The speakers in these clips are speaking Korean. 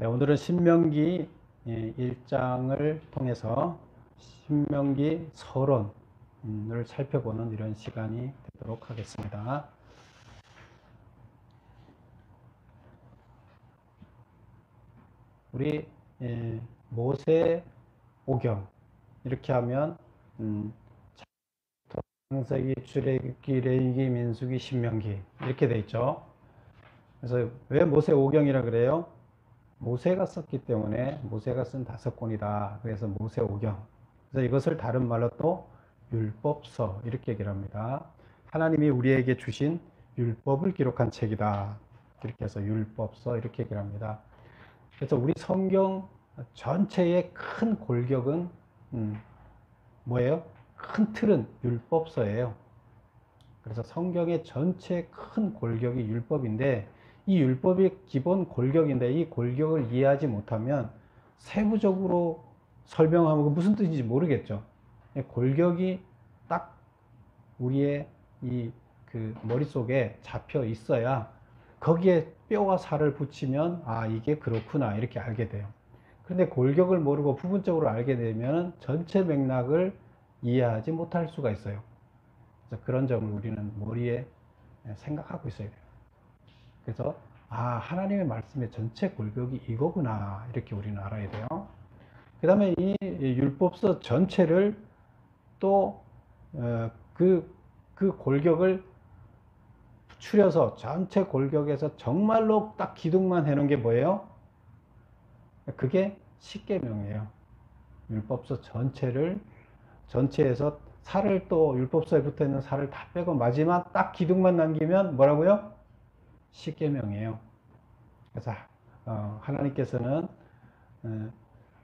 네, 오늘은 신명기 1장을 통해서 신명기 서론을 살펴보는 이런 시간이 되도록 하겠습니다. 우리 모세 오경 이렇게 하면 창세기, 출애굽기, 레위기, 민수기, 신명기 이렇게 돼 있죠. 그래서 왜 모세 오경이라 그래요? 모세가 썼기 때문에 모세가 쓴 5권이다. 그래서 모세오경. 그래서 이것을 다른 말로 또 율법서 이렇게 얘기를 합니다. 하나님이 우리에게 주신 율법을 기록한 책이다. 이렇게 해서 율법서 이렇게 얘기를 합니다. 그래서 우리 성경 전체의 큰 골격은 뭐예요? 큰 틀은 율법서예요. 그래서 성경의 전체 큰 골격이 율법인데 이 율법이 기본 골격인데 이 골격을 이해하지 못하면 세부적으로 설명하면 무슨 뜻인지 모르겠죠. 골격이 딱 우리의 그 머릿속에 잡혀 있어야 거기에 뼈와 살을 붙이면 아 이게 그렇구나 이렇게 알게 돼요. 그런데 골격을 모르고 부분적으로 알게 되면 전체 맥락을 이해하지 못할 수가 있어요. 그래서 그런 점을 우리는 머리에 생각하고 있어야 돼요. 그래서 아 하나님의 말씀의 전체 골격이 이거구나 이렇게 우리는 알아야 돼요. 그 다음에 이 율법서 전체를 또 그 골격을 추려서 전체 골격에서 정말로 딱 기둥만 해놓은 게 뭐예요? 그게 십계명이에요. 율법서 전체에서 살을 또 율법서에 붙어있는 살을 다 빼고 마지막 딱 기둥만 남기면 뭐라고요? 십계명이에요. 그래서 하나님께서는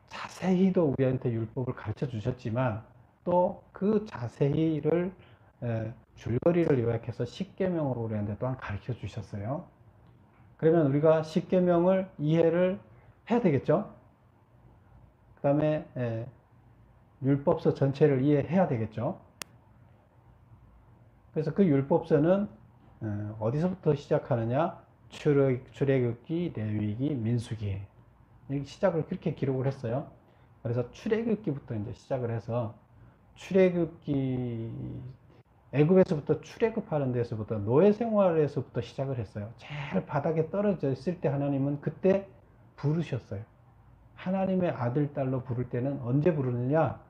자세히도 우리한테 율법을 가르쳐 주셨지만 또 그 자세히를 줄거리를 요약해서 십계명으로 우리한테 또한 가르쳐 주셨어요. 그러면 우리가 십계명을 이해를 해야 되겠죠. 그 다음에 율법서 전체를 이해해야 되겠죠. 그래서 그 율법서는 어디서부터 시작하느냐? 출애굽기, 레위기, 민수기 시작을 그렇게 기록을 했어요. 그래서 출애굽기부터 이제 시작을 해서 출애굽기 애굽에서부터 출애굽하는 데서부터 노예 생활에서부터 시작을 했어요. 제일 바닥에 떨어져 있을 때 하나님은 그때 부르셨어요. 하나님의 아들 딸로 부를 때는 언제 부르느냐?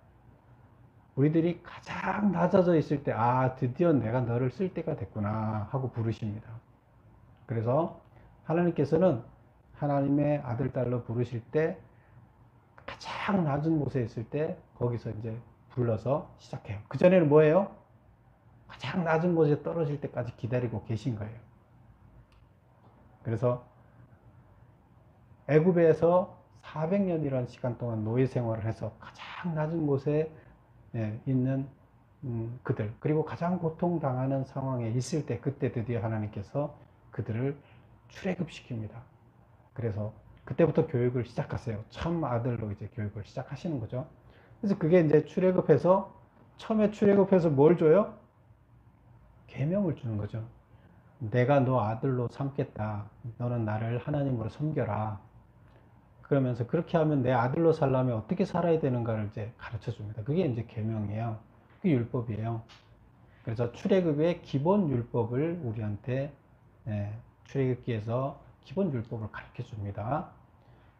우리들이 가장 낮아져 있을 때, 아, 드디어 내가 너를 쓸 때가 됐구나 하고 부르십니다. 그래서 하나님께서는 하나님의 아들, 딸로 부르실 때 가장 낮은 곳에 있을 때 거기서 이제 불러서 시작해요. 그전에는 뭐예요? 가장 낮은 곳에 떨어질 때까지 기다리고 계신 거예요. 그래서 애굽에서 400년이라는 시간 동안 노예 생활을 해서 가장 낮은 곳에 있는 그들, 그리고 가장 고통당하는 상황에 있을 때 그때 드디어 하나님께서 그들을 출애굽시킵니다. 그래서 그때부터 교육을 시작하세요. 참 아들로 이제 교육을 시작하시는 거죠. 그래서 그게 이제 출애굽해서 처음에 출애굽해서 뭘 줘요? 계명을 주는 거죠. 내가 너 아들로 삼겠다. 너는 나를 하나님으로 섬겨라. 그러면서 그렇게 하면 내 아들로 살려면 어떻게 살아야 되는가를 이제 가르쳐 줍니다. 그게 이제 계명이에요. 그게 율법이에요. 그래서 출애굽의 기본 율법을 우리한테 출애굽기에서 기본 율법을 가르쳐 줍니다.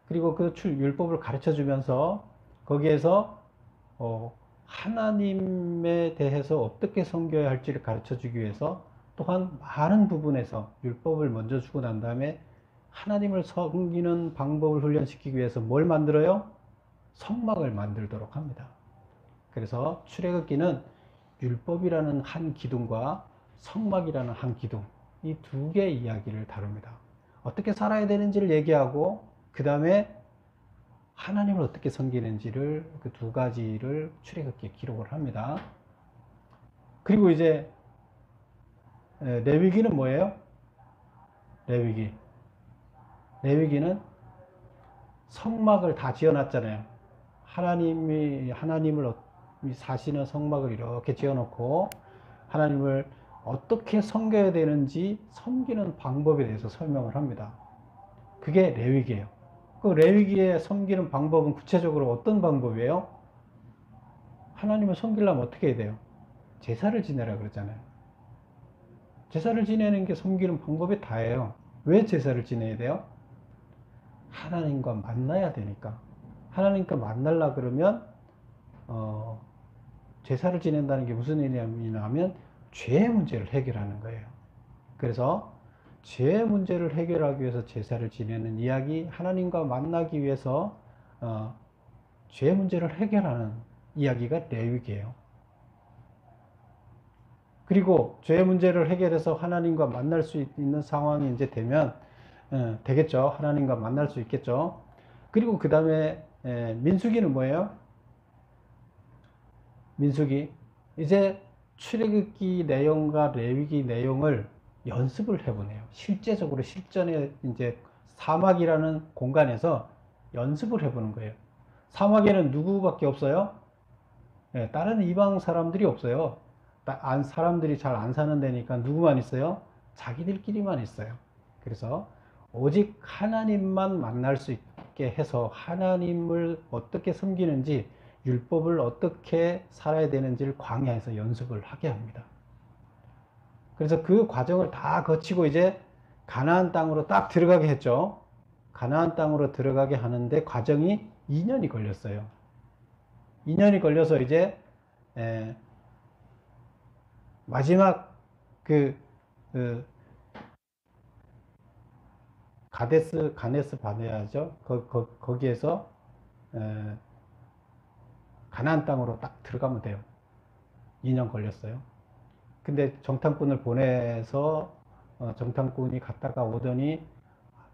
그리고 그 율법을 가르쳐 주면서 거기에서 하나님에 대해서 어떻게 섬겨야 할지를 가르쳐 주기 위해서 또한 많은 부분에서 율법을 먼저 주고 난 다음에 하나님을 섬기는 방법을 훈련시키기 위해서 뭘 만들어요? 성막을 만들도록 합니다. 그래서 출애굽기는 율법이라는 한 기둥과 성막이라는 한 기둥, 이 두 개의 이야기를 다룹니다. 어떻게 살아야 되는지를 얘기하고 그 다음에 하나님을 어떻게 섬기는지를 그 두 가지를 출애굽기에 기록을 합니다. 그리고 이제 레위기는 뭐예요? 레위기는 성막을 다 지어놨잖아요. 하나님을 사시는 성막을 이렇게 지어놓고 하나님을 어떻게 섬겨야 되는지 섬기는 방법에 대해서 설명을 합니다. 그게 레위기예요. 그 레위기에 섬기는 방법은 구체적으로 어떤 방법이에요? 하나님을 섬기려면 어떻게 해야 돼요? 제사를 지내라 그러잖아요. 제사를 지내는 게 섬기는 방법이 다예요. 왜 제사를 지내야 돼요? 하나님과 만나야 되니까. 하나님과 만나려 그러면 제사를 지낸다는 게 무슨 의미냐면 죄의 문제를 해결하는 거예요. 그래서 죄의 문제를 해결하기 위해서 제사를 지내는 이야기, 하나님과 만나기 위해서 죄의 문제를 해결하는 이야기가 레위기예요. 그리고 죄의 문제를 해결해서 하나님과 만날 수 있는 상황이 이제 되면 되겠죠. 하나님과 만날 수 있겠죠. 그리고 그 다음에 민수기는 뭐예요? 민수기. 이제 출애굽기 내용과 레위기 내용을 연습을 해보네요. 실제적으로 실전에 이제 사막이라는 공간에서 연습을 해보는 거예요. 사막에는 누구밖에 없어요? 다른 이방 사람들이 없어요. 사람들이 잘 안 사는 데니까 누구만 있어요? 자기들끼리만 있어요. 그래서 오직 하나님만 만날 수 있게 해서 하나님을 어떻게 섬기는지, 율법을 어떻게 살아야 되는지를 광야에서 연습을 하게 합니다. 그래서 그 과정을 다 거치고 이제 가나안 땅으로 딱 들어가게 했죠. 가나안 땅으로 들어가게 하는데 과정이 2년이 걸렸어요. 2년이 걸려서 이제 마지막 그 가네스 바네아죠. 거기에서 가나안 땅으로 딱 들어가면 돼요. 2년 걸렸어요. 근데 정탐꾼을 보내서 정탐꾼이 갔다가 오더니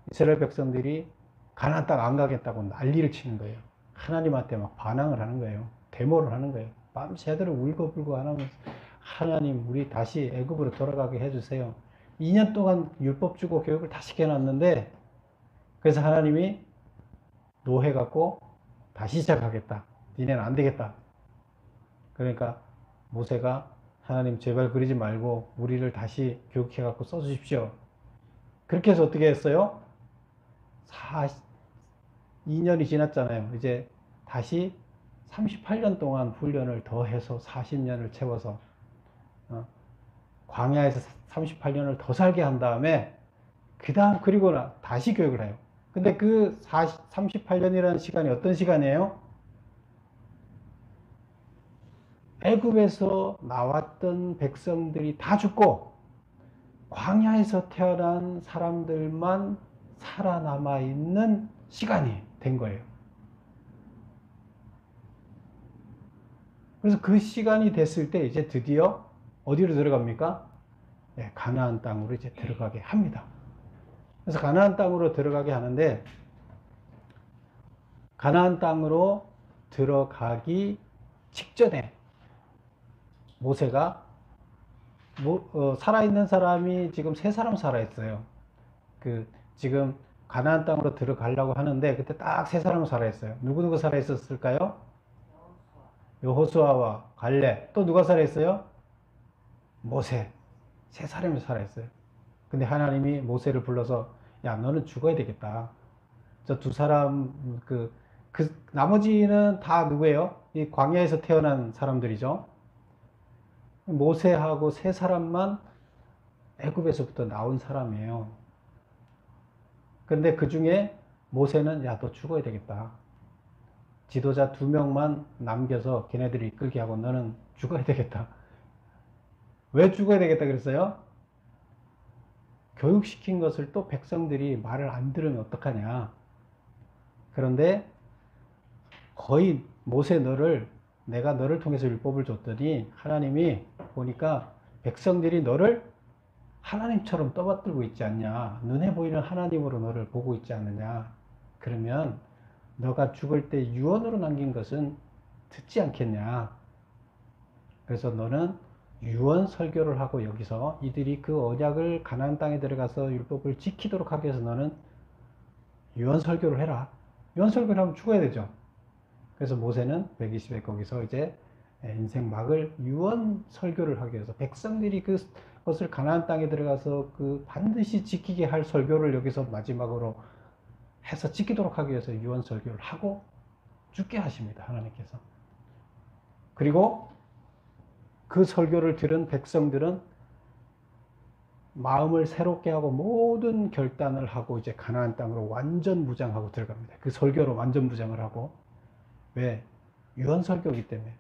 이스라엘 백성들이 가나안 땅 안 가겠다고 난리를 치는 거예요. 하나님한테 막 반항을 하는 거예요. 데모를 하는 거예요. 밤새도록 울고불고 하면서 하나님 우리 다시 애굽으로 돌아가게 해주세요. 2년 동안 율법 주고 교육을 다 시켜놨는데 그래서 하나님이 노해갖고 다시 시작하겠다. 니네는 안 되겠다. 그러니까 모세가 하나님 제발 그러지 말고 우리를 다시 교육해갖고 써주십시오. 그렇게 해서 어떻게 했어요? 2년이 지났잖아요. 이제 다시 38년 동안 훈련을 더 해서 40년을 채워서 광야에서 38년을 더 살게 한 다음에 그리고 다시 교육을 해요. 근데 그 38년이라는 시간이 어떤 시간이에요? 애굽에서 나왔던 백성들이 다 죽고 광야에서 태어난 사람들만 살아남아 있는 시간이 된 거예요. 그래서 그 시간이 됐을 때 이제 드디어 어디로 들어갑니까? 네, 가나안 땅으로 이제 들어가게 합니다. 그래서 가나안 땅으로 들어가게 하는데 가나안 땅으로 들어가기 직전에 모세가 살아있는 사람이 지금 3사람 살아있어요. 지금 가나안 땅으로 들어가려고 하는데 그때 딱 3사람 살아있어요. 누구 살아있었을까요? 여호수아와 갈렙. 또 누가 살아있어요? 모세. 3사람이 살아있어요. 근데 하나님이 모세를 불러서 야 너는 죽어야 되겠다. 저 2사람 나머지는 다 누구예요? 이 광야에서 태어난 사람들이죠. 모세하고 3사람만 애굽에서부터 나온 사람이에요. 근데 그 중에 모세는 야 너 죽어야 되겠다. 지도자 2명만 남겨서 걔네들이 이끌게 하고 너는 죽어야 되겠다. 왜 죽어야 되겠다 그랬어요? 교육시킨 것을 또 백성들이 말을 안 들으면 어떡하냐. 그런데 거의 모세 내가 너를 통해서 율법을 줬더니 하나님이 보니까 백성들이 너를 하나님처럼 떠받들고 있지 않냐. 눈에 보이는 하나님으로 너를 보고 있지 않느냐. 그러면 너가 죽을 때 유언으로 남긴 것은 듣지 않겠냐. 그래서 너는 유언 설교를 하고 여기서 이들이 그 언약을 가나안 땅에 들어가서 율법을 지키도록 하기 위해서 너는 유언 설교를 해라. 유언 설교를 하면 죽어야 되죠. 그래서 모세는 120에 거기서 이제 인생 막을 유언 설교를 하기 위해서 백성들이 그것을 가나안 땅에 들어가서 반드시 지키게 할 설교를 여기서 마지막으로 해서 지키도록 하기 위해서 유언 설교를 하고 죽게 하십니다. 하나님께서. 그리고 그 설교를 들은 백성들은 마음을 새롭게 하고 모든 결단을 하고 이제 가나안 땅으로 완전 무장하고 들어갑니다. 그 설교로 완전 무장을 하고. 왜? 유언 설교이기 때문에.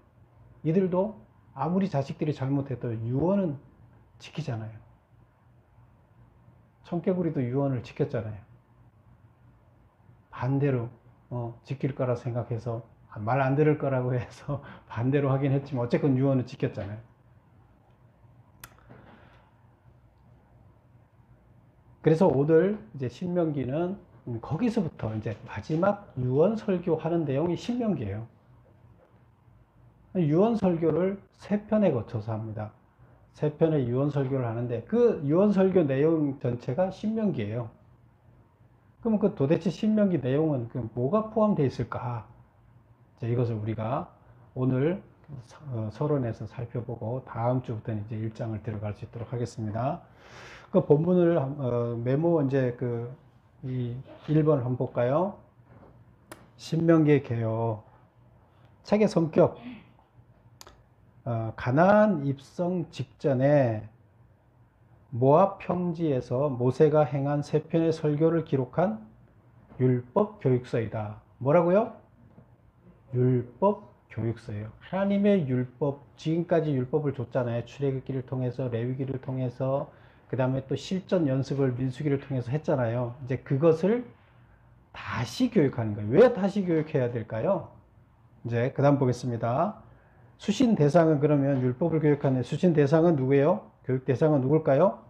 이들도 아무리 자식들이 잘못해도 유언은 지키잖아요. 청개구리도 유언을 지켰잖아요. 반대로 지킬 거라 생각해서 말 안 들을 거라고 해서 반대로 하긴 했지만 어쨌건 유언을 지켰잖아요. 그래서 오늘 이제 신명기는 거기서부터 이제 마지막 유언 설교하는 내용이 신명기예요. 유언 설교를 3편에 거쳐서 합니다. 3편의 유언 설교를 하는데 그 유언 설교 내용 전체가 신명기예요. 그럼 그 도대체 신명기 내용은 그 뭐가 포함되어 있을까? 자, 이것을 우리가 오늘 서론에서 살펴보고 다음 주부터는 이제 1장을 들어갈 수 있도록 하겠습니다. 그 본문을 메모 이제 이 1번을 한번 볼까요? 신명기의 개요. 책의 성격. 가나안 입성 직전에 모압 평지에서 모세가 행한 3편의 설교를 기록한 율법 교육서이다. 뭐라고요? 율법 교육서예요. 하나님의 율법, 지금까지 율법을 줬잖아요. 출애굽기를 통해서, 레위기를 통해서, 그 다음에 또 실전 연습을 민수기를 통해서 했잖아요. 이제 그것을 다시 교육하는 거예요. 왜 다시 교육해야 될까요? 이제 그 다음 보겠습니다. 수신 대상은 그러면 율법을 교육하는 수신 대상은 누구예요? 교육 대상은 누굴까요?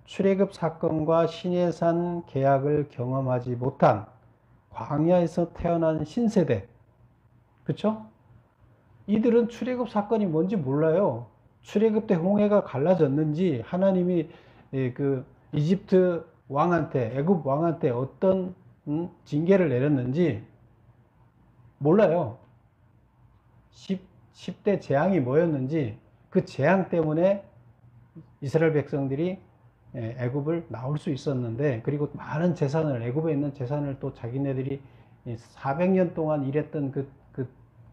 출애굽 사건과 시내산 계약을 경험하지 못한 광야에서 태어난 신세대. 그렇죠? 이들은 출애굽 사건이 뭔지 몰라요. 출애굽 때 홍해가 갈라졌는지 하나님이 그 이집트 왕한테, 애굽 왕한테 어떤 징계를 내렸는지 몰라요. 10대 재앙이 뭐였는지 그 재앙 때문에 이스라엘 백성들이 애굽을 나올 수 있었는데, 그리고 많은 재산을, 애굽에 있는 재산을 또 자기네들이 400년 동안 일했던 그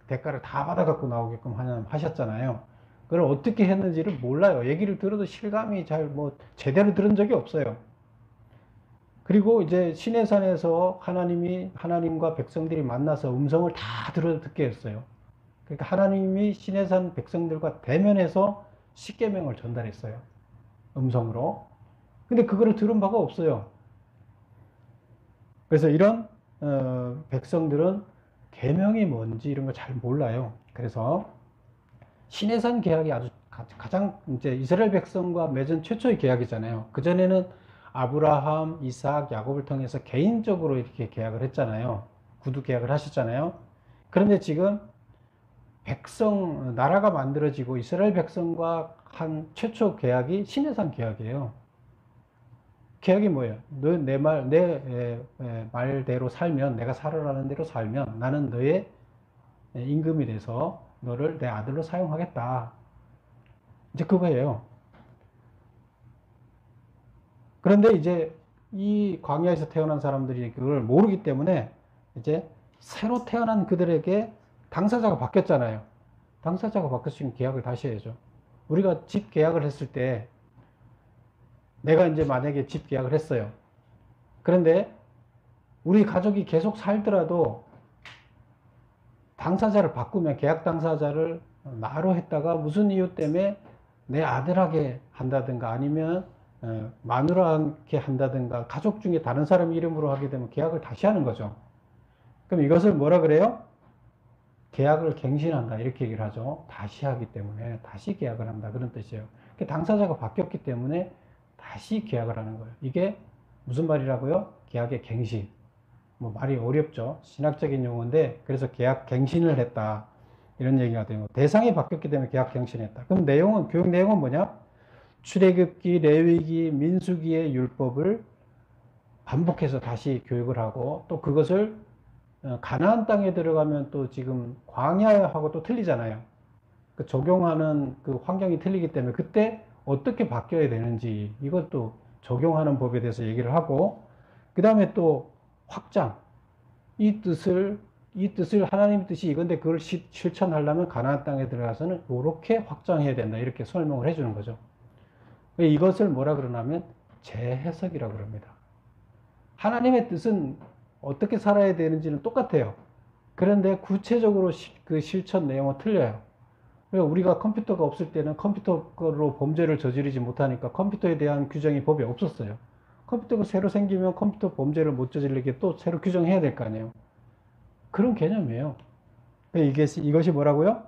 대가를 다 받아갖고 나오게끔 하셨잖아요. 그걸 어떻게 했는지를 몰라요. 얘기를 들어도 실감이 잘 제대로 들은 적이 없어요. 그리고 이제 시내산에서 하나님과 백성들이 만나서 음성을 다 듣게 했어요. 그러니까 하나님이 시내산 백성들과 대면해서 십계명을 전달했어요. 음성으로. 근데 그거를 들은 바가 없어요. 그래서 이런 백성들은 계명이 뭔지 이런 거 잘 몰라요. 그래서 시내산 계약이 아주 가장 이제 이스라엘 백성과 맺은 최초의 계약이잖아요. 그전에는 아브라함, 이삭, 야곱을 통해서 개인적으로 이렇게 계약을 했잖아요. 구두 계약을 하셨잖아요. 그런데 지금 나라가 만들어지고 이스라엘 백성과 한 최초 계약이 시내산 계약이에요. 계약이 뭐예요? 너 내 말대로 살면, 내가 살으라는 대로 살면 나는 너의 임금이 돼서 너를 내 아들로 사용하겠다. 이제 그거예요. 그런데 이제 이 광야에서 태어난 사람들이 그걸 모르기 때문에 이제 새로 태어난 그들에게 당사자가 바뀌었잖아요. 당사자가 바뀌었으면 계약을 다시 해야죠. 우리가 집 계약을 했을 때 내가 이제 만약에 집 계약을 했어요. 그런데 우리 가족이 계속 살더라도 당사자를 바꾸면, 계약 당사자를 나로 했다가 무슨 이유 때문에 내 아들에게 한다든가 아니면 마누라에게 한다든가 가족 중에 다른 사람 이름으로 하게 되면 계약을 다시 하는 거죠. 그럼 이것을 뭐라 그래요? 계약을 갱신한다 이렇게 얘기를 하죠. 다시 하기 때문에 다시 계약을 한다 그런 뜻이에요. 당사자가 바뀌었기 때문에 다시 계약을 하는 거예요. 이게 무슨 말이라고요? 계약의 갱신. 말이 어렵죠. 신학적인 용어인데, 그래서 계약 갱신을 했다 이런 얘기가 되고, 대상이 바뀌었기 때문에 계약 갱신했다. 그럼 교육 내용은 뭐냐? 출애굽기, 레위기, 민수기의 율법을 반복해서 다시 교육을 하고, 또 그것을 가나안 땅에 들어가면 또 지금 광야하고 또 틀리잖아요. 그 적용하는 그 환경이 틀리기 때문에 그때 어떻게 바뀌어야 되는지 이것도 적용하는 법에 대해서 얘기를 하고, 그 다음에 또 확장, 이 뜻을 하나님의 뜻이 이건데 그걸 실천하려면 가나안 땅에 들어가서는 이렇게 확장해야 된다. 이렇게 설명을 해주는 거죠. 이것을 뭐라 그러냐면 재해석이라고 그럽니다. 하나님의 뜻은 어떻게 살아야 되는지는 똑같아요. 그런데 구체적으로 그 실천 내용은 틀려요. 우리가 컴퓨터가 없을 때는 컴퓨터로 범죄를 저지르지 못하니까 컴퓨터에 대한 규정이 법에 없었어요. 컴퓨터가 새로 생기면 컴퓨터 범죄를 못 저지르게 또 새로 규정해야 될 거 아니에요. 그런 개념이에요. 이것이 뭐라고요?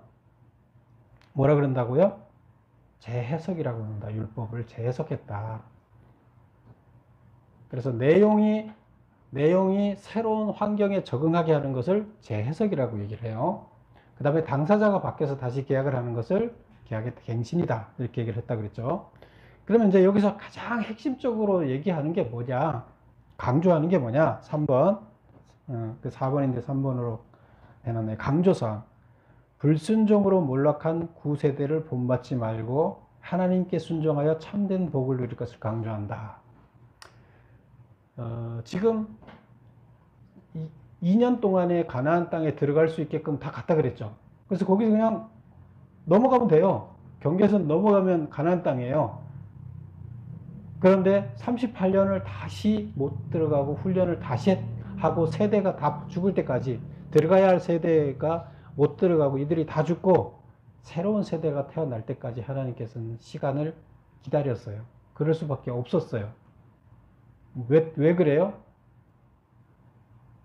뭐라 그런다고요? 재해석이라고 합니다. 율법을 재해석했다. 그래서 내용이 새로운 환경에 적응하게 하는 것을 재해석이라고 얘기를 해요. 그 다음에 당사자가 바뀌어서 다시 계약을 하는 것을 계약의 갱신이다. 이렇게 얘기를 했다 그랬죠. 그러면 이제 여기서 가장 핵심적으로 얘기하는 게 뭐냐? 강조하는 게 뭐냐? 3번. 그 4번인데 3번으로 해놨네. 강조사항. 불순종으로 몰락한 구세대를 본받지 말고 하나님께 순종하여 참된 복을 누릴 것을 강조한다. 지금 2년 동안에 가나안 땅에 들어갈 수 있게끔 다 갔다 그랬죠. 그래서 거기서 그냥 넘어가면 돼요. 경계선 넘어가면 가나안 땅이에요. 그런데 38년을 다시 못 들어가고 훈련을 다시 하고 세대가 다 죽을 때까지 들어가야 할 세대가 못 들어가고 이들이 다 죽고 새로운 세대가 태어날 때까지 하나님께서는 시간을 기다렸어요. 그럴 수밖에 없었어요. 왜 그래요?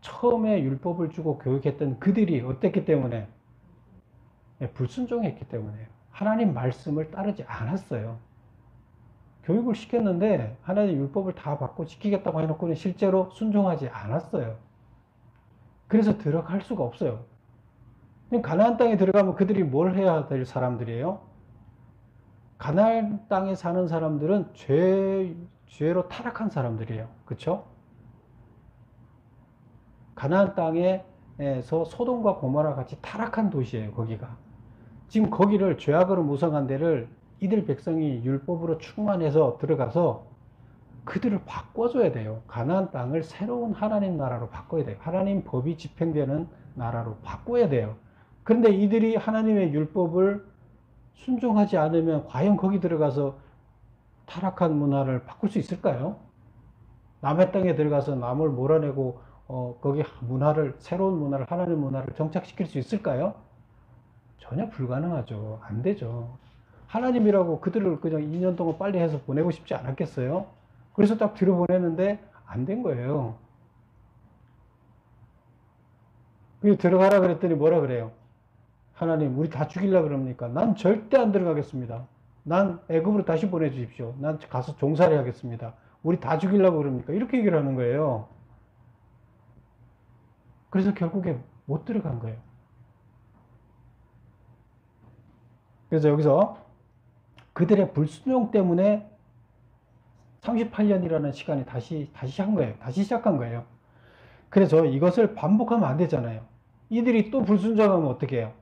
처음에 율법을 주고 교육했던 그들이 어땠기 때문에? 불순종했기 때문에요. 하나님 말씀을 따르지 않았어요. 교육을 시켰는데 하나님 율법을 다 받고 지키겠다고 해놓고는 실제로 순종하지 않았어요. 그래서 들어갈 수가 없어요. 가나안 땅에 들어가면 그들이 뭘 해야 될 사람들이에요? 가나안 땅에 사는 사람들은 죄로 타락한 사람들이에요. 그렇죠? 가나안 땅에서 소돔과 고모라 같이 타락한 도시예요. 거기가. 지금 거기를 죄악으로 무성한 데를 이들 백성이 율법으로 충만해서 들어가서 그들을 바꿔줘야 돼요. 가나안 땅을 새로운 하나님 나라로 바꿔야 돼요. 하나님 법이 집행되는 나라로 바꿔야 돼요. 그런데 이들이 하나님의 율법을 순종하지 않으면 과연 거기 들어가서 타락한 문화를 바꿀 수 있을까요? 남의 땅에 들어가서 남을 몰아내고 거기 새로운 문화를, 하나님 문화를 정착시킬 수 있을까요? 전혀 불가능하죠. 안 되죠. 하나님이라고 그들을 그냥 2년 동안 빨리 해서 보내고 싶지 않았겠어요? 그래서 딱 뒤로 보내는데 안 된 거예요. 들어가라 그랬더니 뭐라 그래요? 하나님, 우리 다 죽이려고 그럽니까? 난 절대 안 들어가겠습니다. 난 애굽으로 다시 보내주십시오. 난 가서 종살이 하겠습니다. 우리 다 죽이려고 그럽니까? 이렇게 얘기를 하는 거예요. 그래서 결국에 못 들어간 거예요. 그래서 여기서 그들의 불순종 때문에 38년이라는 시간이 다시 한 거예요. 다시 시작한 거예요. 그래서 이것을 반복하면 안 되잖아요. 이들이 또 불순종하면 어떻게 해요?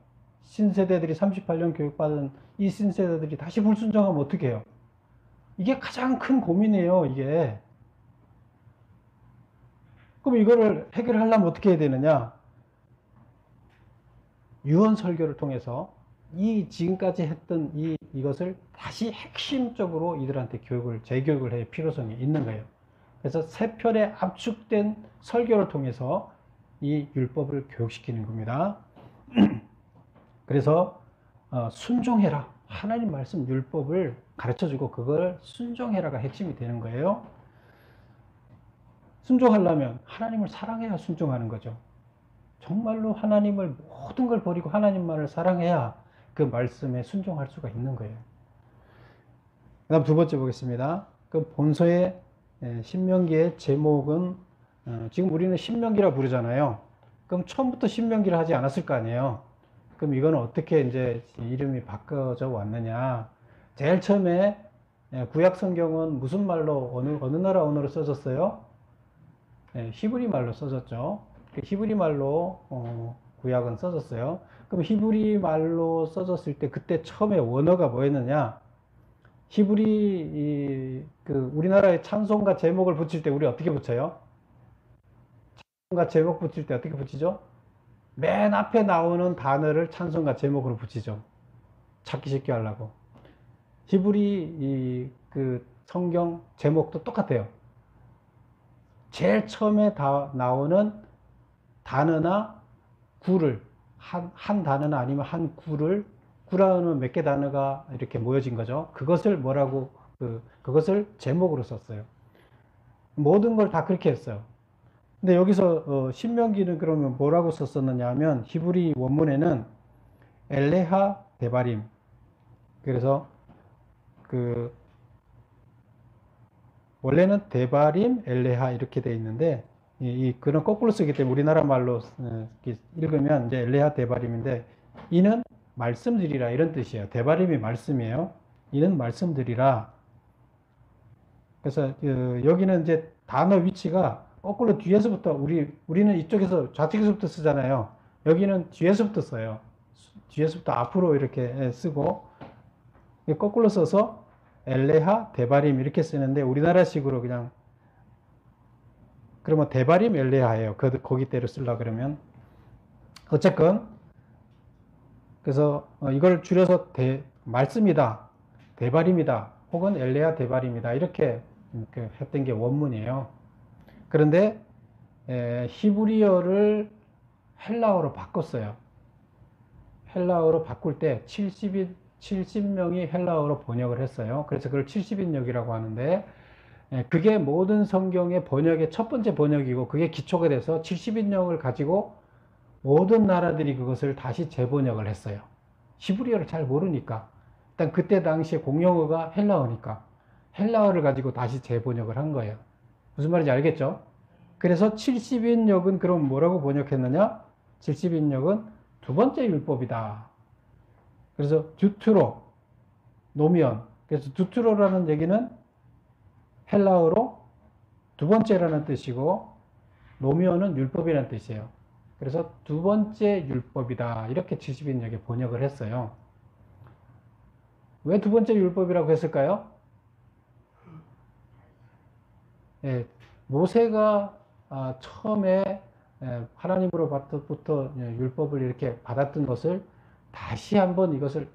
신세대들이 38년 교육받은 이 신세대들이 다시 불순종하면 어떻게 해요? 이게 가장 큰 고민이에요, 이게. 그럼 이거를 해결하려면 어떻게 해야 되느냐? 유언 설교를 통해서 지금까지 했던 이것을 다시 핵심적으로 이들한테 재교육을 할 필요성이 있는 거예요. 그래서 세 편의 압축된 설교를 통해서 이 율법을 교육시키는 겁니다. 그래서 순종해라. 하나님 말씀 율법을 가르쳐주고 그걸 순종해라가 핵심이 되는 거예요. 순종하려면 하나님을 사랑해야 순종하는 거죠. 정말로 하나님을 모든 걸 버리고 하나님만을 사랑해야 그 말씀에 순종할 수가 있는 거예요. 그 다음 두 번째 보겠습니다. 그 본서의 신명기의 제목은 지금 우리는 신명기라 부르잖아요. 그럼 처음부터 신명기를 하지 않았을 거 아니에요. 그럼 이거는 어떻게 이제 이름이 바꿔져 왔느냐? 제일 처음에 구약 성경은 무슨 말로 어느 나라 언어로 써졌어요? 히브리 말로 써졌죠. 히브리 말로 구약은 써졌어요. 그럼 히브리 말로 써졌을 때 그때 처음에 원어가 뭐였느냐? 히브리 우리나라의 찬송가 제목을 붙일 때 우리 어떻게 붙여요? 찬송가 제목 붙일 때 어떻게 붙이죠? 맨 앞에 나오는 단어를 찬송가 제목으로 붙이죠. 찾기 쉽게 하려고. 히브리 그 성경 제목도 똑같아요. 제일 처음에 다 나오는 단어나 구를 한 단어나 아니면 한 구를 구라는 몇 개 단어가 이렇게 모여진 거죠. 그것을 뭐라고 그것을 제목으로 썼어요. 모든 걸 다 그렇게 했어요. 근데 여기서 신명기는 그러면 뭐라고 썼었느냐 하면 히브리 원문에는 엘레하 데바림, 그래서 그 원래는 데바림 엘레하 이렇게 돼 있는데 그런 거꾸로 쓰기 때문에 우리나라 말로 읽으면 이제 엘레하 데바림인데, 이는 말씀드리라 이런 뜻이에요. 데바림이 말씀이에요. 이는 말씀드리라. 그래서 여기는 이제 단어 위치가 거꾸로 뒤에서부터 우리는 이쪽에서 좌측에서부터 쓰잖아요. 여기는 뒤에서부터 써요. 뒤에서부터 앞으로 이렇게 쓰고 거꾸로 써서 엘레하 데바림 이렇게 쓰는데, 우리나라식으로 그냥 그러면 데바림 엘레하예요. 거기 때로 쓰려고 그러면. 어쨌건 그래서 이걸 줄여서 말씀이다, 데바림이다, 혹은 엘레하 데바림이다 이렇게 했던 게 원문이에요. 그런데 히브리어를 헬라어로 바꿨어요. 헬라어로 바꿀 때 70명이 헬라어로 번역을 했어요. 그래서 그걸 70인역이라고 하는데, 그게 모든 성경의 번역의 첫 번째 번역이고 그게 기초가 돼서 70인역을 가지고 모든 나라들이 그것을 다시 재번역을 했어요. 히브리어를 잘 모르니까. 일단 그때 당시에 공용어가 헬라어니까 헬라어를 가지고 다시 재번역을 한 거예요. 무슨 말인지 알겠죠? 그래서 70인역은 그럼 뭐라고 번역했느냐? 70인역은 두 번째 율법이다. 그래서 듀트로, 노미온. 그래서 듀트로라는 얘기는 헬라어로 두 번째라는 뜻이고, 노미온은 율법이라는 뜻이에요. 그래서 두 번째 율법이다. 이렇게 70인역에 번역을 했어요. 왜 두 번째 율법이라고 했을까요? 모세가 처음에 하나님으로부터 율법을 이렇게 받았던 것을 다시 한번 이것을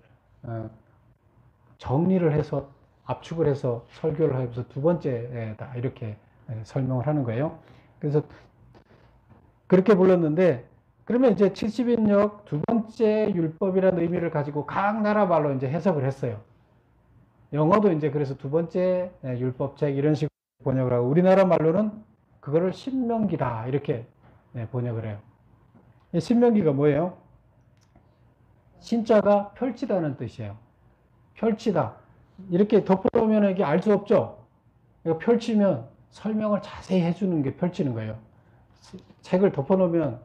정리를 해서 압축을 해서 설교를 하면서 두 번째다 이렇게 설명을 하는 거예요. 그래서 그렇게 불렀는데, 그러면 이제 70인역 두 번째 율법이라는 의미를 가지고 각 나라 말로 이제 해석을 했어요. 영어도 이제 그래서 두 번째 율법책 이런 식으로 번역을 하고, 우리나라 말로는 그거를 신명기다 이렇게 번역을 해요. 신명기가 뭐예요? 신자가 펼치다는 뜻이에요. 펼치다. 이렇게 덮어놓으면 이게 알 수 없죠? 이거 펼치면 설명을 자세히 해주는 게 펼치는 거예요. 책을 덮어놓으면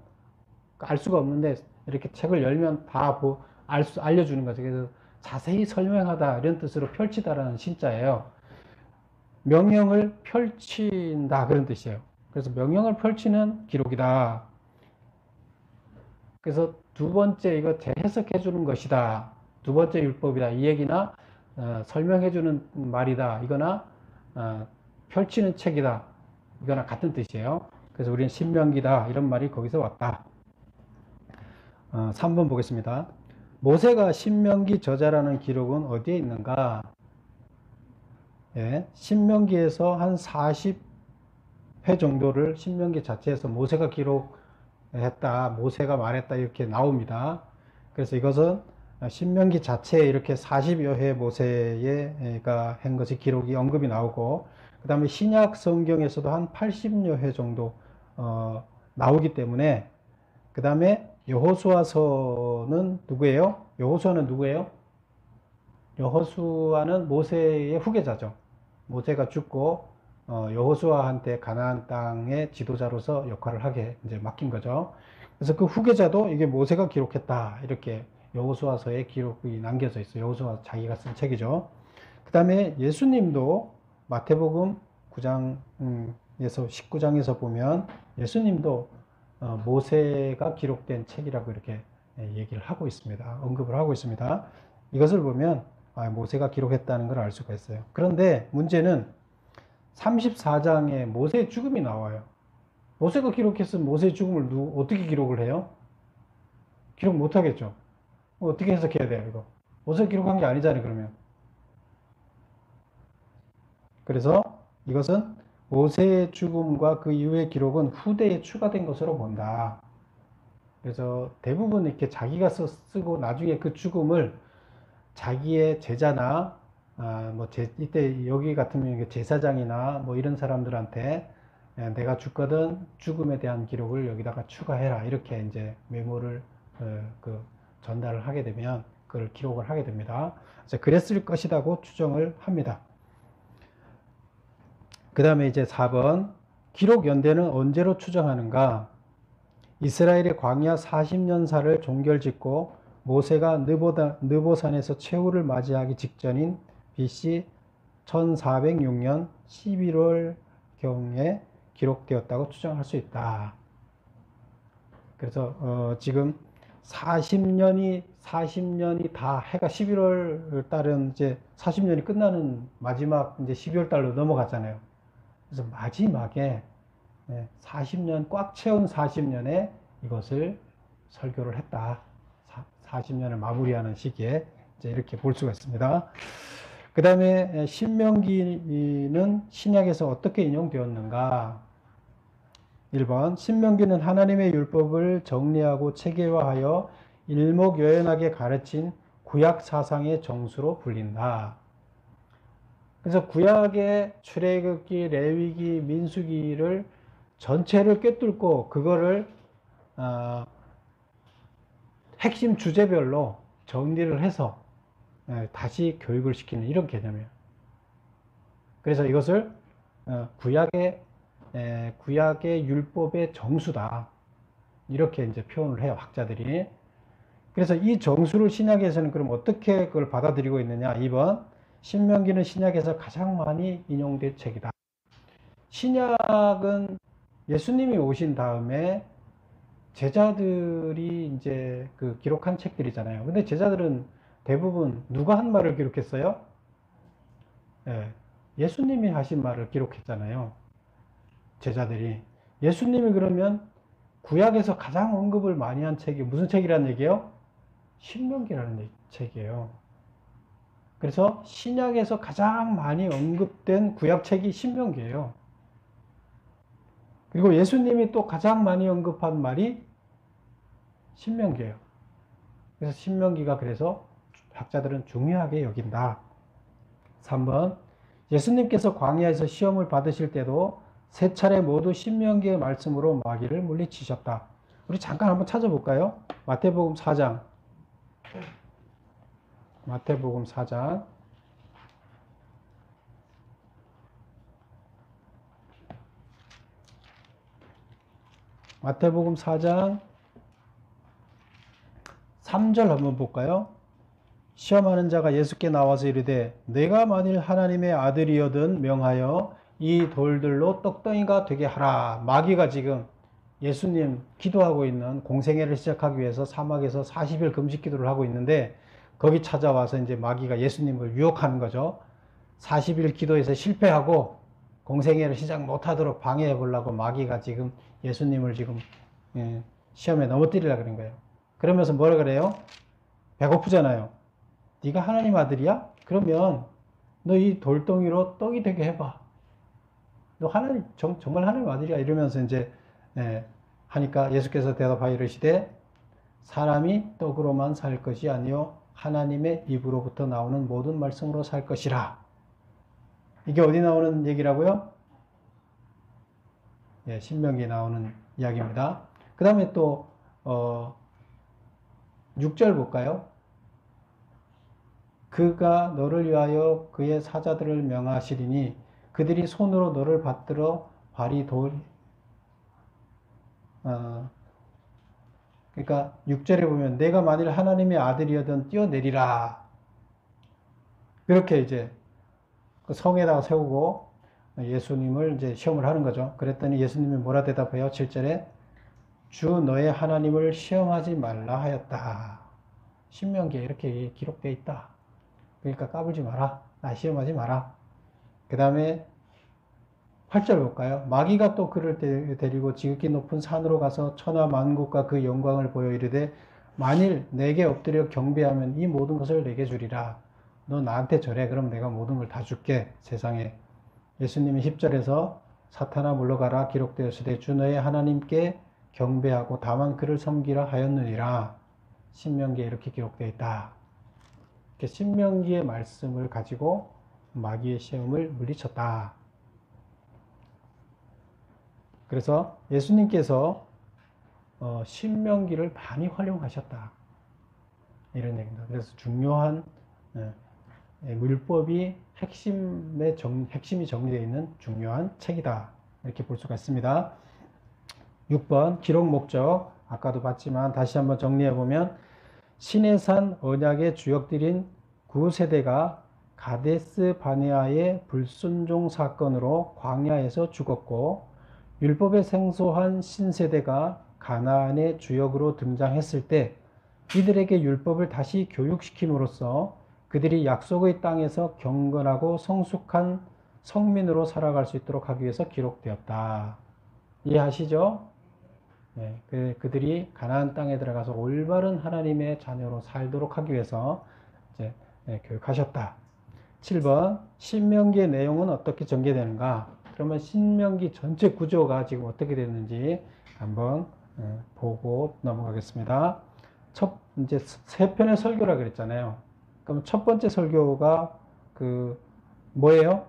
알 수가 없는데 이렇게 책을 열면 다 알려주는 거죠. 그래서 자세히 설명하다 이런 뜻으로 펼치다라는 신자예요. 명령을 펼친다 그런 뜻이에요. 그래서 명령을 펼치는 기록이다. 그래서 두 번째 이거 재해석해 주는 것이다. 두 번째 율법이다. 이 얘기나 설명해 주는 말이다. 이거나 펼치는 책이다. 이거나 같은 뜻이에요. 그래서 우리는 신명기다. 이런 말이 거기서 왔다. 3번 보겠습니다. 모세가 신명기 저자라는 기록은 어디에 있는가? 신명기에서 한 40회 정도를 신명기 자체에서 모세가 기록했다, 모세가 말했다 이렇게 나옵니다. 그래서 이것은 신명기 자체에 이렇게 40여 회 모세가 한 것이 기록이 언급이 나오고, 그 다음에 신약 성경에서도 한 80여 회 정도 나오기 때문에, 그 다음에 여호수아서는 누구예요? 여호수아는 누구예요? 여호수아는 모세의 후계자죠. 모세가 죽고 여호수아한테 가나안 땅의 지도자로서 역할을 하게 이제 맡긴 거죠. 그래서 그 후계자도 이게 모세가 기록했다 이렇게 여호수아서에 기록이 남겨져 있어요. 여호수아 자기가 쓴 책이죠. 그 다음에 예수님도 마태복음 9장에서 19장에서 보면 예수님도 모세가 기록된 책이라고 이렇게 얘기를 하고 있습니다. 언급을 하고 있습니다. 이것을 보면 모세가 기록했다는 걸 알 수가 있어요. 그런데 문제는 34장에 모세의 죽음이 나와요. 모세가 기록했으면 모세의 죽음을 어떻게 기록을 해요? 기록 못 하겠죠. 어떻게 해석해야 돼요, 이거? 모세가 기록한 게 아니잖아요, 그러면. 그래서 이것은 모세의 죽음과 그 이후의 기록은 후대에 추가된 것으로 본다. 그래서 대부분 이렇게 자기가 쓰고 나중에 그 죽음을 자기의 제자나 이때 여기 같으면 제사장이나 뭐 이런 사람들한테 내가 죽거든 죽음에 대한 기록을 여기다가 추가해라 이렇게 이제 메모를 전달을 하게 되면 그걸 기록을 하게 됩니다. 그래서 그랬을 것이라고 추정을 합니다. 그 다음에 이제 4번 기록 연대는 언제로 추정하는가? 이스라엘의 광야 40년사를 종결짓고 모세가 느보산에서 최후를 맞이하기 직전인 BC 1406년 11월경에 기록되었다고 추정할 수 있다. 그래서 지금 40년이 다 해가 11월 달은 이제 40년이 끝나는 마지막 이제 12월 달로 넘어갔잖아요. 그래서 마지막에 40년 꽉 채운 40년에 이것을 설교를 했다. 40년을 마무리하는 시기에 이제 이렇게 볼 수가 있습니다. 그 다음에 신명기는 신약에서 어떻게 인용되었는가? 1번 신명기는 하나님의 율법을 정리하고 체계화하여 일목요연하게 가르친 구약 사상의 정수로 불린다. 그래서 구약의 출애굽기, 레위기, 민수기를 전체를 꿰뚫고 그거를 핵심 주제별로 정리를 해서 다시 교육을 시키는 이런 개념이에요. 그래서 이것을 구약의 율법의 정수다. 이렇게 이제 표현을 해요, 학자들이. 그래서 이 정수를 신약에서는 그럼 어떻게 그걸 받아들이고 있느냐? 2번, 신명기는 신약에서 가장 많이 인용된 책이다. 신약은 예수님이 오신 다음에 제자들이 이제 그 기록한 책들이잖아요. 근데 제자들은 대부분 누가 한 말을 기록했어요? 예수님이 하신 말을 기록했잖아요. 제자들이. 예수님이 그러면 구약에서 가장 언급을 많이 한 책이 무슨 책이라는 얘기예요? 신명기라는 책이에요. 그래서 신약에서 가장 많이 언급된 구약책이 신명기예요. 그리고 예수님이 또 가장 많이 언급한 말이 신명기예요. 그래서 신명기가 그래서 학자들은 중요하게 여긴다. 3번 예수님께서 광야에서 시험을 받으실 때도 세 차례 모두 신명기의 말씀으로 마귀를 물리치셨다. 우리 잠깐 한번 찾아볼까요? 마태복음 4장. 마태복음 4장. 마태복음 4장 3절 한번 볼까요? 시험하는 자가 예수께 나와서 이르되 내가 만일 하나님의 아들이여든 명하여 이 돌들로 떡덩이가 되게 하라. 마귀가 지금 예수님 기도하고 있는 공생애를 시작하기 위해서 사막에서 40일 금식 기도를 하고 있는데 거기 찾아와서 이제 마귀가 예수님을 유혹하는 거죠. 40일 기도에서 실패하고 공생애를 시작 못하도록 방해해 보려고 마귀가 지금 예수님을 지금 시험에 넘어뜨리려고 그런 거예요. 그러면서 뭐라 그래요? 배고프잖아요. 네가 하나님 아들이야? 그러면 너 이 돌덩이로 떡이 되게 해봐. 너 하나님 정말 하나님 아들이야? 이러면서 이제 하니까 예수께서 대답하여 이르시되 사람이 떡으로만 살 것이 아니요 하나님의 입으로부터 나오는 모든 말씀으로 살 것이라. 이게 어디 나오는 얘기라고요? 신명기에 나오는 이야기입니다. 그 다음에 또 6절 볼까요? 그가 너를 위하여 그의 사자들을 명하시리니 그들이 손으로 너를 받들어 발이 그러니까 6절에 보면 내가 만일 하나님의 아들이어든 뛰어내리라. 그렇게 이제 그 성에다가 세우고 예수님을 이제 시험을 하는 거죠. 그랬더니 예수님이 뭐라 대답해요? 7절에 주 너의 하나님을 시험하지 말라 하였다. 신명기에 이렇게 기록되어 있다. 그러니까 까불지 마라. 나 시험하지 마라. 그 다음에 8절 볼까요? 마귀가 또 그를 데리고 지극히 높은 산으로 가서 천하 만국과 그 영광을 보여 이르되 만일 내게 엎드려 경배하면 이 모든 것을 내게 주리라. 너 나한테 절해. 그럼 내가 모든 걸 다 줄게. 세상에. 예수님이 10절에서 사탄아 물러가라 기록되었으되 주 너의 하나님께 경배하고 다만 그를 섬기라 하였느니라. 신명기에 이렇게 기록되어 있다. 이렇게 신명기의 말씀을 가지고 마귀의 시험을 물리쳤다. 그래서 예수님께서 신명기를 많이 활용하셨다. 이런 얘기입니다. 그래서 중요한 율법이 핵심이 정리되어 있는 중요한 책이다. 이렇게 볼 수가 있습니다. 6번 기록 목적 아까도 봤지만 다시 한번 정리해 보면 시내산 언약의 주역들인 9세대가 가데스 바네아의 불순종 사건으로 광야에서 죽었고 율법에 생소한 신세대가 가나안의 주역으로 등장했을 때 이들에게 율법을 다시 교육시킴으로써 그들이 약속의 땅에서 경건하고 성숙한 성민으로 살아갈 수 있도록 하기 위해서 기록되었다. 이해하시죠? 네, 그들이 가나안 땅에 들어가서 올바른 하나님의 자녀로 살도록 하기 위해서 이제 교육하셨다. 7번 신명기의 내용은 어떻게 전개되는가? 그러면 신명기 전체 구조가 지금 어떻게 됐는지 한번 보고 넘어가겠습니다. 이제 세 편의 설교라 그랬잖아요. 그럼 첫 번째 설교가 뭐예요?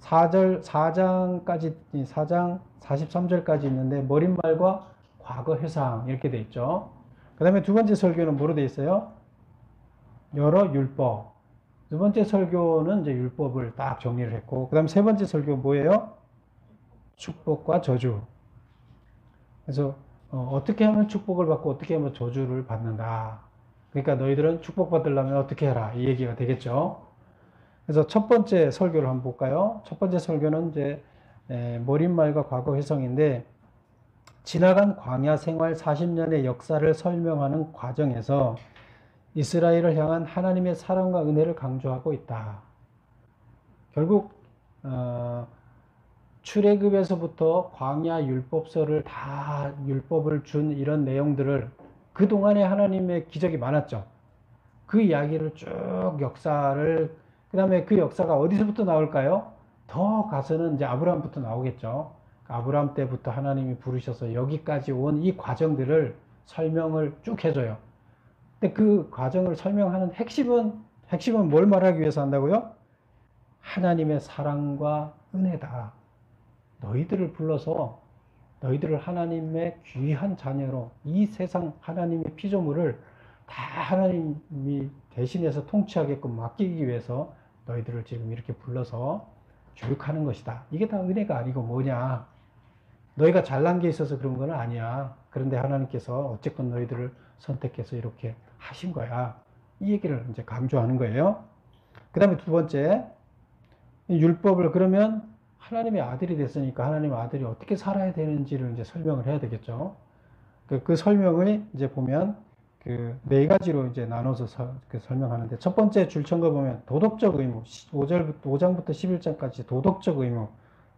4장까지, 4장 43절까지 있는데, 머릿말과 과거 회상, 이렇게 돼 있죠. 그 다음에 두 번째 설교는 뭐로 돼 있어요? 여러 율법. 두 번째 설교는 이제 율법을 딱 정리를 했고, 그 다음 세 번째 설교 뭐예요? 축복과 저주. 그래서, 어떻게 하면 축복을 받고 어떻게 하면 저주를 받는다. 그러니까 너희들은 축복받으려면 어떻게 해라. 이 얘기가 되겠죠. 그래서 첫 번째 설교를 한번 볼까요? 첫 번째 설교는 이제 머릿말과 과거 회성인데 지나간 광야 생활 40년의 역사를 설명하는 과정에서 이스라엘을 향한 하나님의 사랑과 은혜를 강조하고 있다. 결국 출애굽에서부터 광야 율법서를 다 율법을 준 이런 내용들을 그동안에 하나님의 기적이 많았죠. 그 이야기를 쭉 역사를 그 다음에 그 역사가 어디서부터 나올까요? 더 가서는 이제 아브라함부터 나오겠죠. 아브라함 때부터 하나님이 부르셔서 여기까지 온 이 과정들을 설명을 쭉 해줘요. 근데 그 과정을 설명하는 핵심은 뭘 말하기 위해서 한다고요? 하나님의 사랑과 은혜다. 너희들을 불러서 너희들을 하나님의 귀한 자녀로 이 세상 하나님의 피조물을 다 하나님이 대신해서 통치하게끔 맡기기 위해서 너희들을 지금 이렇게 불러서 교육하는 것이다. 이게 다 은혜가 아니고 뭐냐. 너희가 잘난 게 있어서 그런 건 아니야. 그런데 하나님께서 어쨌건 너희들을 선택해서 이렇게 하신 거야. 이 얘기를 이제 강조하는 거예요. 그 다음에 두 번째, 율법을 그러면 하나님의 아들이 됐으니까 하나님의 아들이 어떻게 살아야 되는지를 이제 설명을 해야 되겠죠. 그 설명을 이제 보면 네 가지로 이제 나눠서 설명하는데 첫 번째 줄천거 보면 도덕적 의무 5장부터 11장까지 도덕적 의무.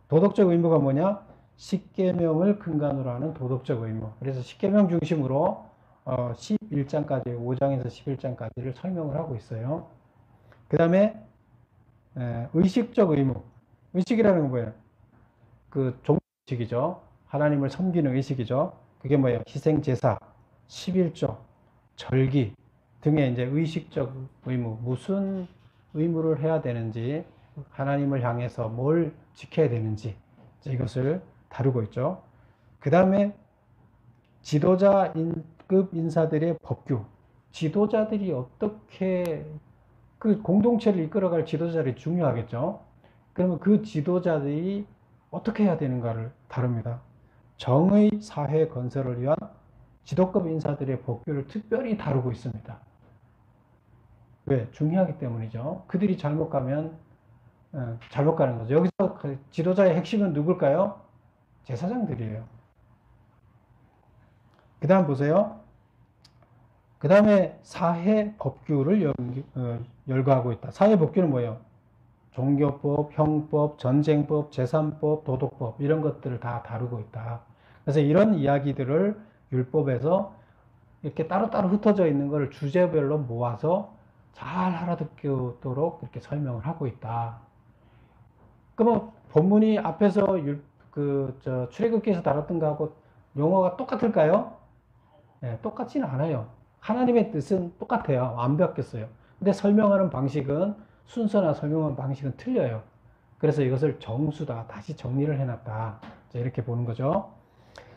도덕적 의무가 뭐냐? 십계명을 근간으로 하는 도덕적 의무. 그래서 십계명 중심으로 11장까지 5장에서 11장까지를 설명을 하고 있어요. 그 다음에 의식적 의무. 의식이라는 건 뭐예요? 종의식이죠. 하나님을 섬기는 의식이죠. 그게 뭐예요? 희생제사, 11조, 절기 등의 이제 의식적 의무, 무슨 의무를 해야 되는지, 하나님을 향해서 뭘 지켜야 되는지, 이것을 다루고 있죠. 그 다음에 지도자급 인사들의 법규. 지도자들이 어떻게 공동체를 이끌어갈 지도자들이 중요하겠죠. 그러면 그 지도자들이 어떻게 해야 되는가를 다룹니다. 정의 사회 건설을 위한 지도급 인사들의 법규를 특별히 다루고 있습니다. 왜? 중요하기 때문이죠. 그들이 잘못 가면 잘못 가는 거죠. 여기서 지도자의 핵심은 누굴까요? 제사장들이에요. 그 다음 보세요. 그 다음에 사회 법규를 열거하고 있다. 사회 법규는 뭐예요? 종교법, 형법, 전쟁법, 재산법, 도덕법 이런 것들을 다 다루고 있다. 그래서 이런 이야기들을 율법에서 이렇게 따로따로 흩어져 있는 것을 주제별로 모아서 잘 알아듣도록 이렇게 설명을 하고 있다. 그러면 본문이 앞에서 출애굽기에서 다뤘던 거하고 용어가 똑같을까요? 네, 똑같지는 않아요. 하나님의 뜻은 똑같아요. 안 바뀌었어요. 근데 설명하는 방식은 순서나 설명하는 방식은 틀려요. 그래서 이것을 정수다. 다시 정리를 해놨다. 이렇게 보는 거죠.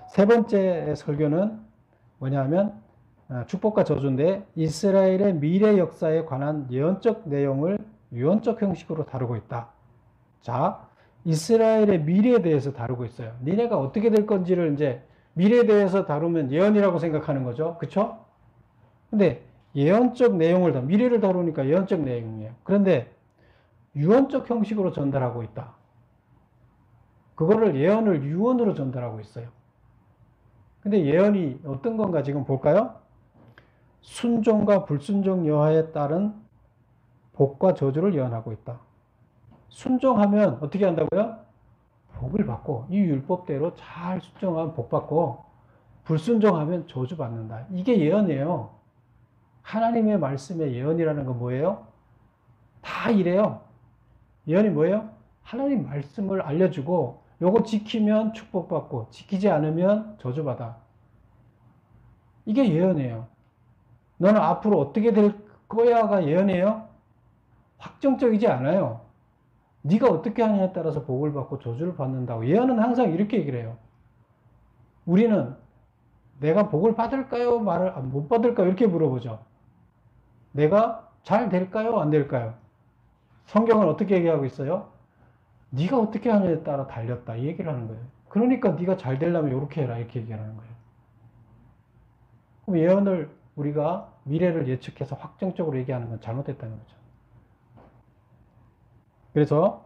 세 번째 설교는 뭐냐면 축복과 저주인데 이스라엘의 미래 역사에 관한 예언적 내용을 유언적 형식으로 다루고 있다. 자, 이스라엘의 미래에 대해서 다루고 있어요. 니네가 어떻게 될 건지를 이제 미래에 대해서 다루면 예언이라고 생각하는 거죠. 그쵸? 근데 예언적 내용을 미래를 다루니까 예언적 내용이에요. 그런데 유언적 형식으로 전달하고 있다. 그거를 예언을 유언으로 전달하고 있어요. 근데 예언이 어떤 건가 지금 볼까요? 순종과 불순종 여하에 따른 복과 저주를 예언하고 있다. 순종하면 어떻게 한다고요? 복을 받고 이 율법대로 잘 순종하면 복 받고 불순종하면 저주 받는다. 이게 예언이에요. 하나님의 말씀의 예언이라는 건 뭐예요? 다 이래요. 예언이 뭐예요? 하나님 말씀을 알려주고 요거 지키면 축복받고 지키지 않으면 저주받아. 이게 예언이에요. 너는 앞으로 어떻게 될 거야가 예언이에요? 확정적이지 않아요. 네가 어떻게 하느냐에 따라서 복을 받고 저주를 받는다고. 예언은 항상 이렇게 얘기를 해요. 우리는 내가 복을 받을까요? 말을 못 받을까요? 이렇게 물어보죠. 내가 잘 될까요? 안 될까요? 성경은 어떻게 얘기하고 있어요? 네가 어떻게 하느냐에 따라 달렸다. 이 얘기를 하는 거예요. 그러니까 네가 잘 되려면 이렇게 해라. 이렇게 얘기하는 거예요. 그럼 예언을 우리가 미래를 예측해서 확정적으로 얘기하는 건 잘못됐다는 거죠. 그래서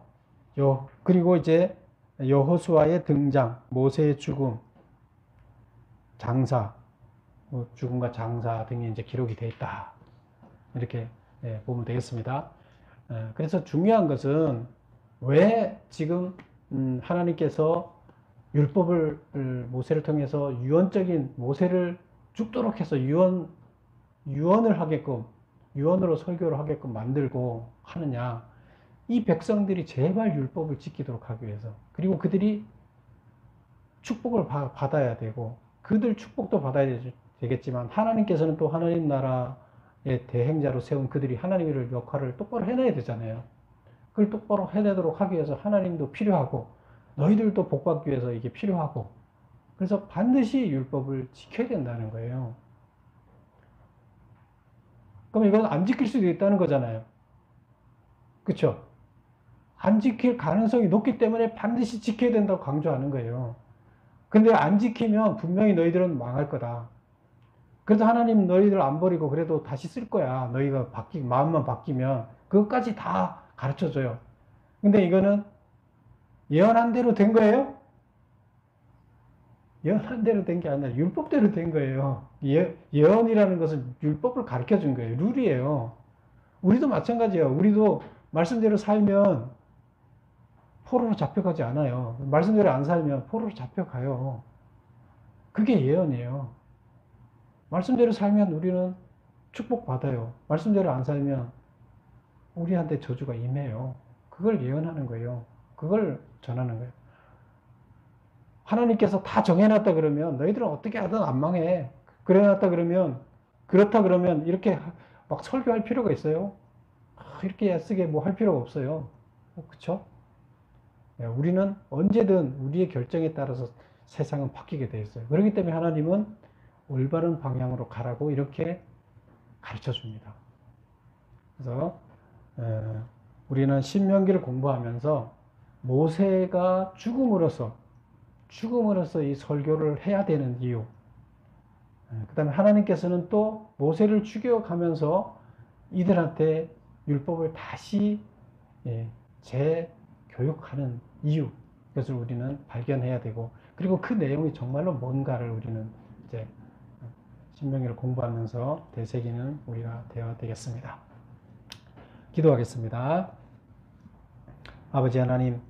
그리고 이제 여호수아의 등장, 모세의 죽음, 장사, 죽음과 장사 등이 이제 기록이 되어 있다. 이렇게 보면 되겠습니다. 그래서 중요한 것은 왜 지금 하나님께서 율법을 모세를 통해서 유언적인 모세를 죽도록 해서 유언을 하게끔 유언으로 설교를 하게끔 만들고 하느냐. 이 백성들이 제발 율법을 지키도록 하기 위해서 그리고 그들이 축복을 받아야 되고 그들 축복도 받아야 되겠지만 하나님께서는 또 하나님 나라의 대행자로 세운 그들이 하나님의 역할을 똑바로 해내야 되잖아요. 그걸 똑바로 해내도록 하기 위해서 하나님도 필요하고 너희들도 복받기 위해서 이게 필요하고 그래서 반드시 율법을 지켜야 된다는 거예요. 그럼 이건 안 지킬 수도 있다는 거잖아요. 그렇죠? 안 지킬 가능성이 높기 때문에 반드시 지켜야 된다고 강조하는 거예요. 근데 안 지키면 분명히 너희들은 망할 거다. 그래서 하나님 너희들 안 버리고 그래도 다시 쓸 거야. 너희가 마음만 바뀌면 그것까지 다 가르쳐 줘요. 근데 이거는 예언한 대로 된 거예요? 예언한 대로 된 게 아니라 율법대로 된 거예요. 예언이라는 것은 율법을 가르쳐 준 거예요. 룰이에요. 우리도 마찬가지예요. 우리도 말씀대로 살면 포로로 잡혀가지 않아요. 말씀대로 안 살면 포로로 잡혀가요. 그게 예언이에요. 말씀대로 살면 우리는 축복받아요. 말씀대로 안 살면 우리한테 저주가 임해요. 그걸 예언하는 거예요. 그걸 전하는 거예요. 하나님께서 다 정해놨다 그러면 너희들은 어떻게 하든 안 망해. 그렇다 그러면 이렇게 막 설교할 필요가 있어요? 이렇게 애쓰게 뭐 할 필요가 없어요. 그쵸? 우리는 언제든 우리의 결정에 따라서 세상은 바뀌게 되어 있어요. 그렇기 때문에 하나님은 올바른 방향으로 가라고 이렇게 가르쳐 줍니다. 그래서 우리는 신명기를 공부하면서 모세가 죽음으로써 이 설교를 해야 되는 이유, 그 다음에 하나님께서는 또 모세를 죽여가면서 이들한테 율법을 다시 재교육하는 이유, 이것을 우리는 발견해야 되고, 그리고 그 내용이 정말로 뭔가를 우리는 이제 신명기를 공부하면서 되새기는 우리가 되어야 되겠습니다. 기도하겠습니다. 아버지 하나님,